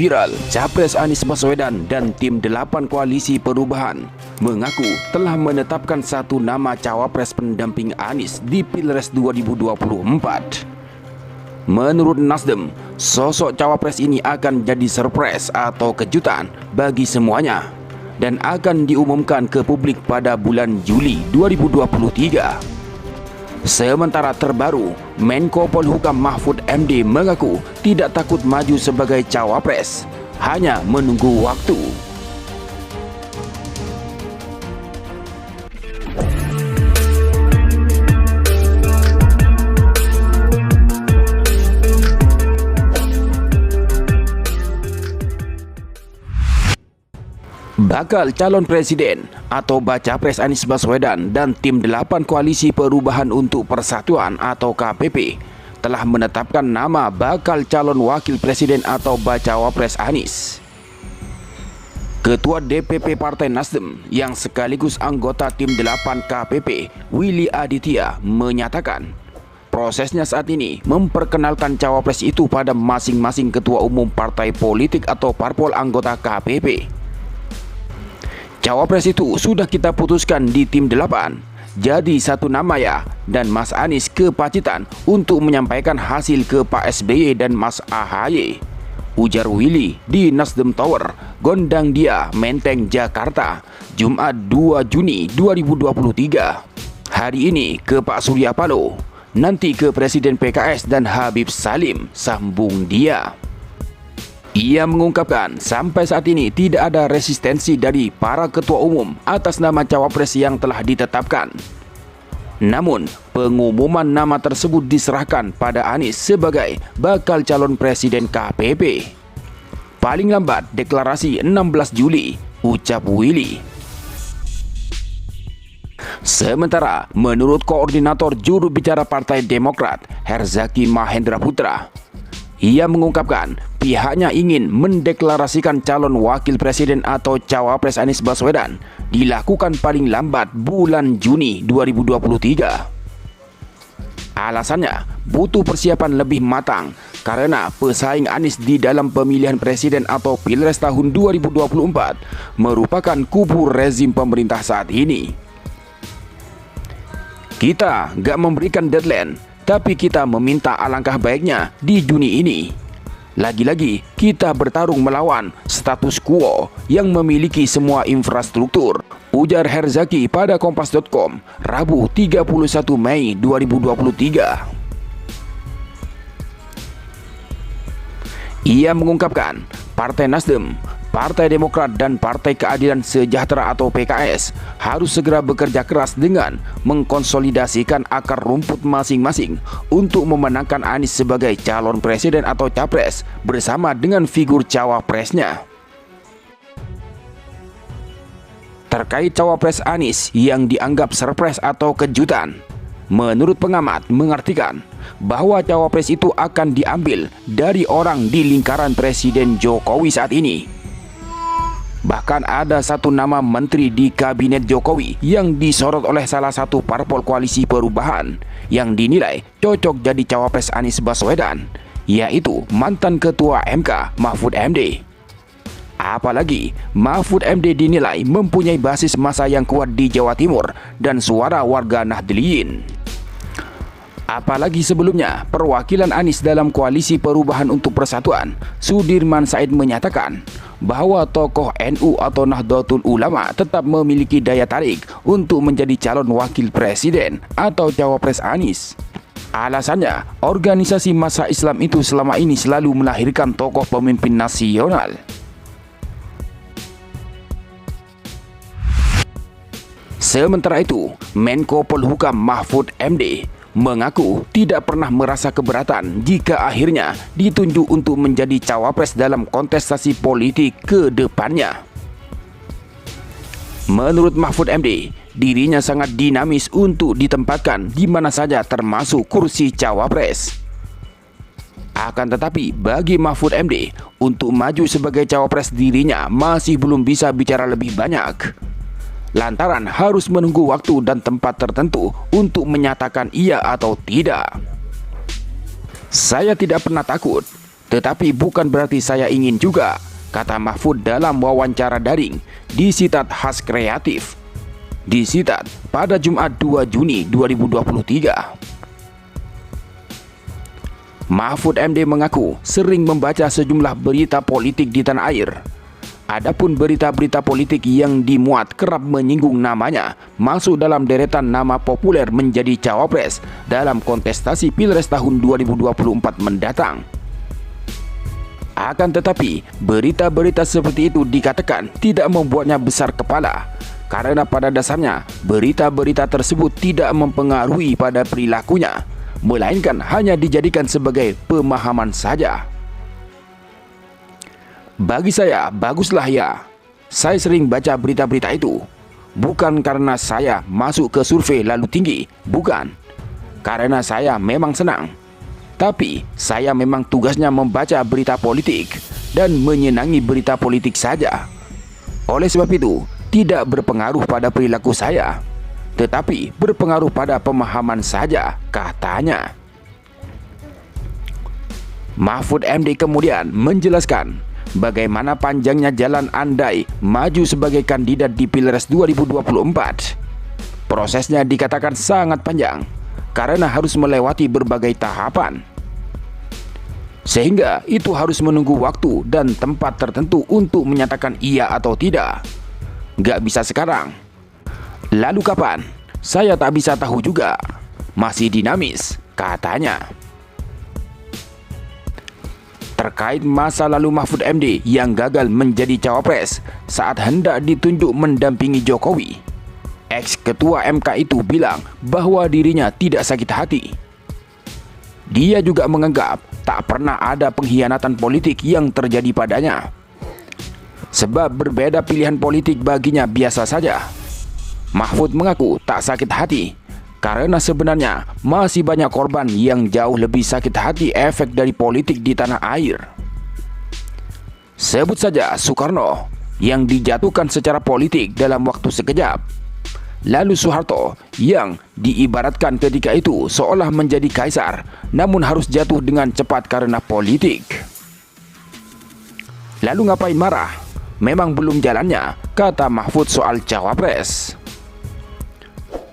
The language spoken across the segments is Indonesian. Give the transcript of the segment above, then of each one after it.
Viral, Capres Anies Baswedan dan tim 8 Koalisi Perubahan mengaku telah menetapkan satu nama cawapres pendamping Anies di Pilpres 2024. Menurut Nasdem, sosok cawapres ini akan jadi surprise atau kejutan bagi semuanya dan akan diumumkan ke publik pada bulan Juli 2023. Sementara terbaru, Menko Polhukam Mahfud MD mengaku tidak takut maju sebagai cawapres, hanya menunggu waktu. Bakal calon presiden atau baca pres Anies Baswedan dan tim 8 Koalisi Perubahan untuk Persatuan atau KPP telah menetapkan nama bakal calon wakil presiden atau bacawa pres Anies. Ketua DPP Partai Nasdem yang sekaligus anggota tim 8 KPP, Willy Aditya, menyatakan prosesnya saat ini memperkenalkan cawapres itu pada masing-masing ketua umum partai politik atau parpol anggota KPP. Cawapres itu sudah kita putuskan di tim 8, jadi satu nama ya, dan Mas Anies ke Pacitan untuk menyampaikan hasil ke Pak SBY dan Mas AHY, ujar Willy di Nasdem Tower, Gondang Dia, Menteng, Jakarta, Jumat 2 Juni 2023. Hari ini ke Pak Surya Paloh, nanti ke Presiden PKS dan Habib Salim, sambung dia. Ia mengungkapkan sampai saat ini tidak ada resistensi dari para ketua umum atas nama cawapres yang telah ditetapkan. Namun, pengumuman nama tersebut diserahkan pada Anies sebagai bakal calon presiden KPP. Paling lambat deklarasi 16 Juli, ucap Willy. Sementara, menurut koordinator juru bicara Partai Demokrat, Herzaki Mahendra Putra, ia mengungkapkan pihaknya ingin mendeklarasikan calon wakil presiden atau cawapres Anies Baswedan dilakukan paling lambat bulan Juni 2023. Alasannya butuh persiapan lebih matang karena pesaing Anies di dalam pemilihan presiden atau Pilpres tahun 2024 merupakan kubu rezim pemerintah saat ini. Kita gak memberikan deadline, tapi kita meminta alangkah baiknya di Juni ini. Lagi-lagi kita bertarung melawan status quo yang memiliki semua infrastruktur, ujar Herzaki pada Kompas.com, Rabu 31 Mei 2023. Ia mengungkapkan Partai Nasdem, Partai Demokrat dan Partai Keadilan Sejahtera atau PKS harus segera bekerja keras dengan mengkonsolidasikan akar rumput masing-masing untuk memenangkan Anies sebagai calon presiden atau capres bersama dengan figur cawapresnya. Terkait cawapres Anies yang dianggap surprise atau kejutan, menurut pengamat mengartikan bahwa cawapres itu akan diambil dari orang di lingkaran Presiden Jokowi saat ini. Bahkan ada satu nama menteri di kabinet Jokowi yang disorot oleh salah satu parpol Koalisi Perubahan yang dinilai cocok jadi cawapres Anies Baswedan, yaitu mantan Ketua MK Mahfud MD. Apalagi Mahfud MD dinilai mempunyai basis massa yang kuat di Jawa Timur dan suara warga Nahdliyin. Apalagi sebelumnya perwakilan Anies dalam Koalisi Perubahan untuk Persatuan, Sudirman Said, menyatakan bahwa tokoh NU atau Nahdlatul Ulama tetap memiliki daya tarik untuk menjadi calon wakil presiden atau cawapres Anies. Alasannya, organisasi massa Islam itu selama ini selalu melahirkan tokoh pemimpin nasional. Sementara itu, Menko Polhukam Mahfud MD mengaku tidak pernah merasa keberatan jika akhirnya ditunjuk untuk menjadi cawapres dalam kontestasi politik ke depannya. Menurut Mahfud MD, dirinya sangat dinamis untuk ditempatkan di mana saja termasuk kursi cawapres. Akan tetapi bagi Mahfud MD, untuk maju sebagai cawapres dirinya masih belum bisa bicara lebih banyak, lantaran harus menunggu waktu dan tempat tertentu untuk menyatakan iya atau tidak. Saya tidak pernah takut, Tetapi bukan berarti saya ingin juga, kata Mahfud dalam wawancara daring di Sitat Khas Kreatif. Disitat pada Jumat 2 Juni 2023. Mahfud MD mengaku sering membaca sejumlah berita politik di tanah air. Adapun berita-berita politik yang dimuat kerap menyinggung namanya masuk dalam deretan nama populer menjadi cawapres dalam kontestasi Pilpres tahun 2024 mendatang. Akan tetapi, berita-berita seperti itu dikatakan tidak membuatnya besar kepala, karena pada dasarnya berita-berita tersebut tidak mempengaruhi pada perilakunya, melainkan hanya dijadikan sebagai pemahaman saja. Bagi saya, baguslah ya. Saya sering baca berita-berita itu. Bukan karena saya masuk ke survei lalu tinggi, bukan. Karena saya memang senang. Tapi, saya memang tugasnya membaca berita politik dan menyenangi berita politik saja. Oleh sebab itu, tidak berpengaruh pada perilaku saya, tetapi berpengaruh pada pemahaman saja, katanya. Mahfud MD kemudian menjelaskan bagaimana panjangnya jalan andai maju sebagai kandidat di Pilpres 2024. Prosesnya dikatakan sangat panjang karena harus melewati berbagai tahapan. Sehingga itu harus menunggu waktu dan tempat tertentu untuk menyatakan iya atau tidak. Gak bisa sekarang. Lalu kapan? Saya tak bisa tahu juga. Masih dinamis, katanya. Terkait masa lalu Mahfud MD yang gagal menjadi cawapres saat hendak ditunjuk mendampingi Jokowi, ex-ketua MK itu bilang bahwa dirinya tidak sakit hati. Dia juga menganggap tak pernah ada pengkhianatan politik yang terjadi padanya. Sebab berbeda pilihan politik baginya biasa saja. Mahfud mengaku tak sakit hati karena sebenarnya masih banyak korban yang jauh lebih sakit hati efek dari politik di tanah air. Sebut saja Soekarno yang dijatuhkan secara politik dalam waktu sekejap. Lalu Soeharto yang diibaratkan ketika itu seolah menjadi kaisar, namun harus jatuh dengan cepat karena politik. Lalu ngapain marah? Memang belum jalannya, kata Mahfud soal cawapres.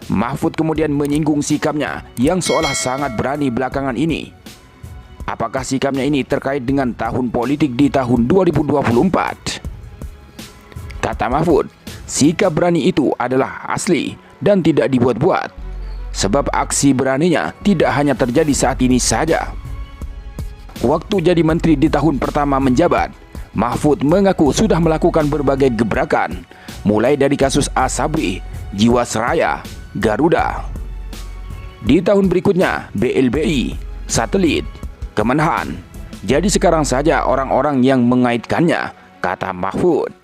Mahfud kemudian menyinggung sikapnya yang seolah sangat berani belakangan ini. Apakah sikapnya ini terkait dengan tahun politik di tahun 2024? Kata Mahfud, sikap berani itu adalah asli dan tidak dibuat-buat. Sebab aksi beraninya tidak hanya terjadi saat ini saja. Waktu jadi menteri di tahun pertama menjabat, Mahfud mengaku sudah melakukan berbagai gebrakan, mulai dari kasus Asabri, Jiwasraya, Garuda. Di tahun berikutnya, BLBI, satelit, Kemenhan. Jadi sekarang saja orang-orang yang mengaitkannya, kata Mahfud.